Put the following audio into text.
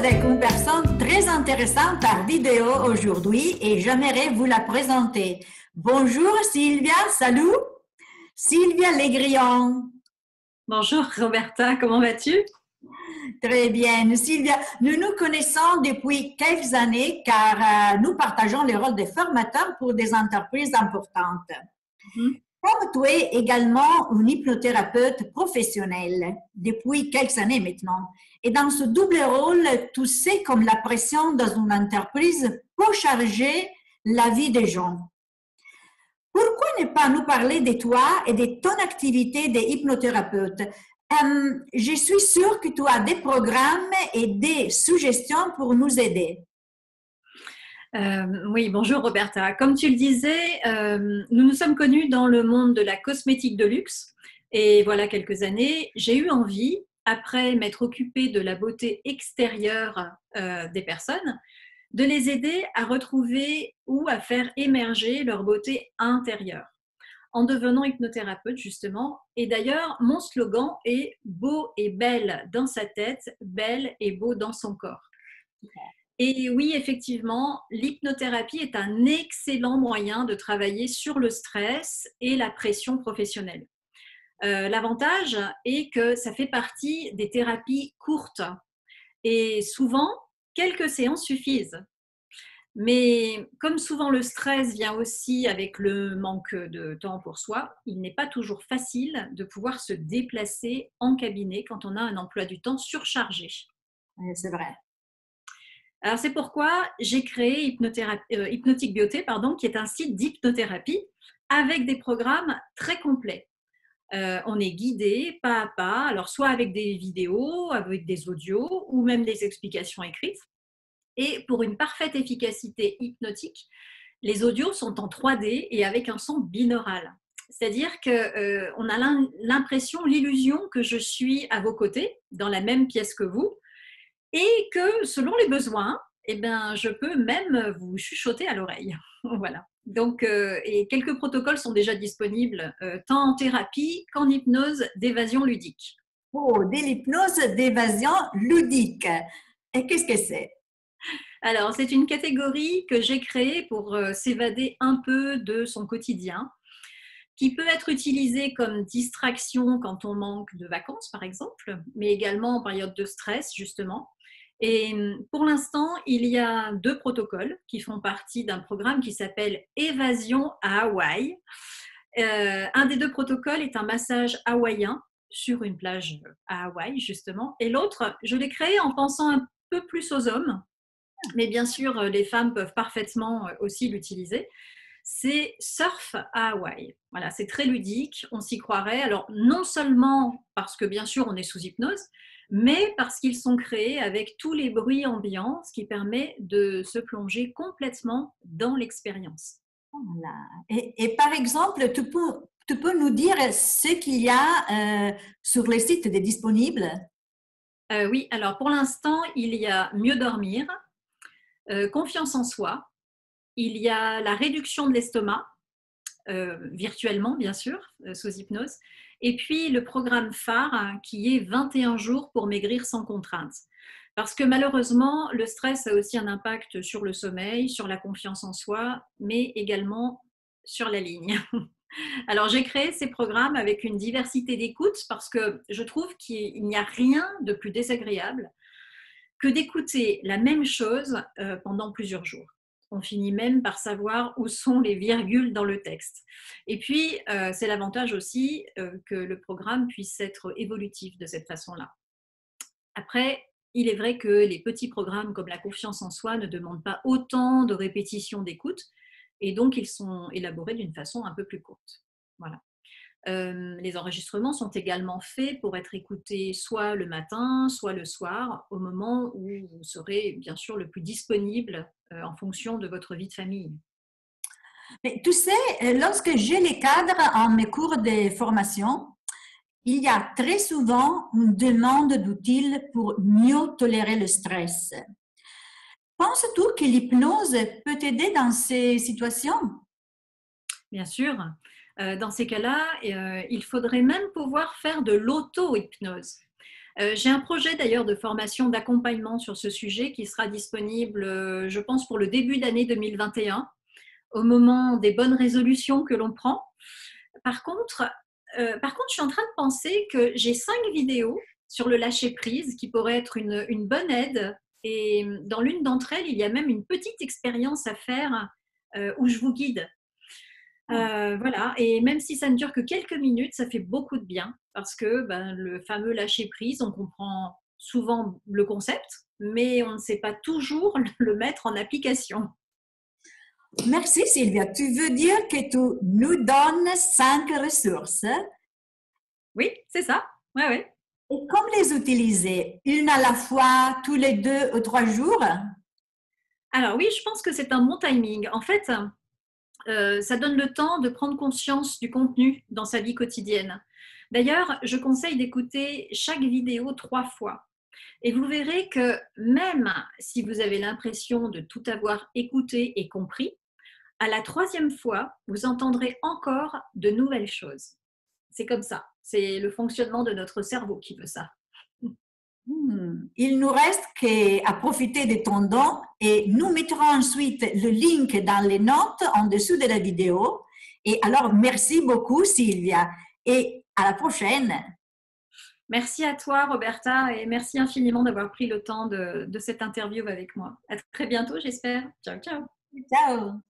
avec une personne très intéressante par vidéo aujourd'hui et j'aimerais vous la présenter. Bonjour Sylvia, salut. Sylvia Légrillon. Bonjour Roberta, comment vas-tu? Très bien. Sylvia, nous nous connaissons depuis quelques années car nous partageons le rôle de formateurs pour des entreprises importantes. Comme tu es également une hypnothérapeute professionnelle depuis quelques années maintenant. Et dans ce double rôle, tu sais comme la pression dans une entreprise peut charger la vie des gens. Pourquoi ne pas nous parler de toi et de ton activité de hypnothérapeute? Je suis sûre que tu as des programmes et des suggestions pour nous aider. Oui, bonjour Roberta. Comme tu le disais, nous nous sommes connus dans le monde de la cosmétique de luxe. Et voilà quelques années, j'ai eu envie, après m'être occupée de la beauté extérieure des personnes, de les aider à retrouver ou à faire émerger leur beauté intérieure, en devenant hypnothérapeute justement. Et d'ailleurs, mon slogan est « Beau et belle dans sa tête, belle et beau dans son corps ». Et oui, effectivement, l'hypnothérapie est un excellent moyen de travailler sur le stress et la pression professionnelle. L'avantage est que ça fait partie des thérapies courtes et souvent, quelques séances suffisent. Mais comme souvent le stress vient aussi avec le manque de temps pour soi, il n'est pas toujours facile de pouvoir se déplacer en cabinet quand on a un emploi du temps surchargé. C'est vrai. Alors, c'est pourquoi j'ai créé Hypnotique Beauté, qui est un site d'hypnothérapie avec des programmes très complets. On est guidé pas à pas, alors soit avec des vidéos, avec des audios ou même des explications écrites. Et pour une parfaite efficacité hypnotique, les audios sont en 3D et avec un son binaural. C'est-à-dire qu'on a l'impression, l'illusion que je suis à vos côtés, dans la même pièce que vous, et que selon les besoins, eh ben, je peux même vous chuchoter à l'oreille. Voilà. Donc, et quelques protocoles sont déjà disponibles, tant en thérapie qu'en hypnose d'évasion ludique. Oh, de l'hypnose d'évasion ludique. Et qu'est-ce que c'est? Alors, c'est une catégorie que j'ai créée pour s'évader un peu de son quotidien, qui peut être utilisée comme distraction quand on manque de vacances, par exemple, mais également en période de stress, justement. Et pour l'instant, il y a 2 protocoles qui font partie d'un programme qui s'appelle Évasion à Hawaï. Un des 2 protocoles est un massage hawaïen sur une plage à Hawaï, justement. Et l'autre, je l'ai créé en pensant un peu plus aux hommes, mais bien sûr, les femmes peuvent parfaitement aussi l'utiliser. C'est Surf à Hawaï. Voilà, c'est très ludique, on s'y croirait. Alors, non seulement parce que bien sûr on est sous hypnose, mais parce qu'ils sont créés avec tous les bruits ambiants, ce qui permet de se plonger complètement dans l'expérience. Voilà. Et par exemple, tu peux nous dire ce qu'il y a sur le site des disponibles? Oui, alors pour l'instant, il y a mieux dormir, confiance en soi, il y a la réduction de l'estomac, virtuellement bien sûr, sous hypnose, et puis le programme phare qui est 21 jours pour maigrir sans contrainte. Parce que malheureusement, le stress a aussi un impact sur le sommeil, sur la confiance en soi, mais également sur la ligne. Alors j'ai créé ces programmes avec une diversité d'écoute parce que je trouve qu'il n'y a rien de plus désagréable que d'écouter la même chose pendant plusieurs jours. On finit même par savoir où sont les virgules dans le texte. Et puis, c'est l'avantage aussi que le programme puisse être évolutif de cette façon-là. Après, il est vrai que les petits programmes comme la confiance en soi ne demandent pas autant de répétitions d'écoute et donc ils sont élaborés d'une façon un peu plus courte. Voilà. Les enregistrements sont également faits pour être écoutés soit le matin, soit le soir, au moment où vous serez bien sûr le plus disponible en fonction de votre vie de famille. Mais tu sais, lorsque j'ai les cadres en mes cours de formation, il y a très souvent une demande d'outils pour mieux tolérer le stress. Penses-tu que l'hypnose peut aider dans ces situations? Bien sûr, dans ces cas-là, il faudrait même pouvoir faire de l'auto-hypnose. J'ai un projet d'ailleurs de formation d'accompagnement sur ce sujet qui sera disponible, je pense, pour le début d'année 2021, au moment des bonnes résolutions que l'on prend. Par contre, je suis en train de penser que j'ai 5 vidéos sur le lâcher-prise qui pourraient être une bonne aide. Et dans l'une d'entre elles, il y a même une petite expérience à faire où je vous guide. Voilà, et même si ça ne dure que quelques minutes, ça fait beaucoup de bien parce que le fameux lâcher-prise, on comprend souvent le concept, mais on ne sait pas toujours le mettre en application. Merci Sylvia. Tu veux dire que tu nous donnes 5 ressources? Oui, c'est ça. Ouais, ouais. Et comment les utiliser? Une à la fois, tous les 2 ou 3 jours? Alors oui, je pense que c'est un bon timing. En fait, ça donne le temps de prendre conscience du contenu dans sa vie quotidienne. D'ailleurs, je conseille d'écouter chaque vidéo 3 fois. Et vous verrez que même si vous avez l'impression de tout avoir écouté et compris, à la 3e fois, vous entendrez encore de nouvelles choses. C'est comme ça. C'est le fonctionnement de notre cerveau qui veut ça. Il nous reste qu'à profiter de ton don et nous mettrons ensuite le link dans les notes en dessous de la vidéo. Et alors, merci beaucoup Sylvia et à la prochaine. Merci à toi Roberta et merci infiniment d'avoir pris le temps de cette interview avec moi. À très bientôt j'espère. Ciao, ciao. Ciao.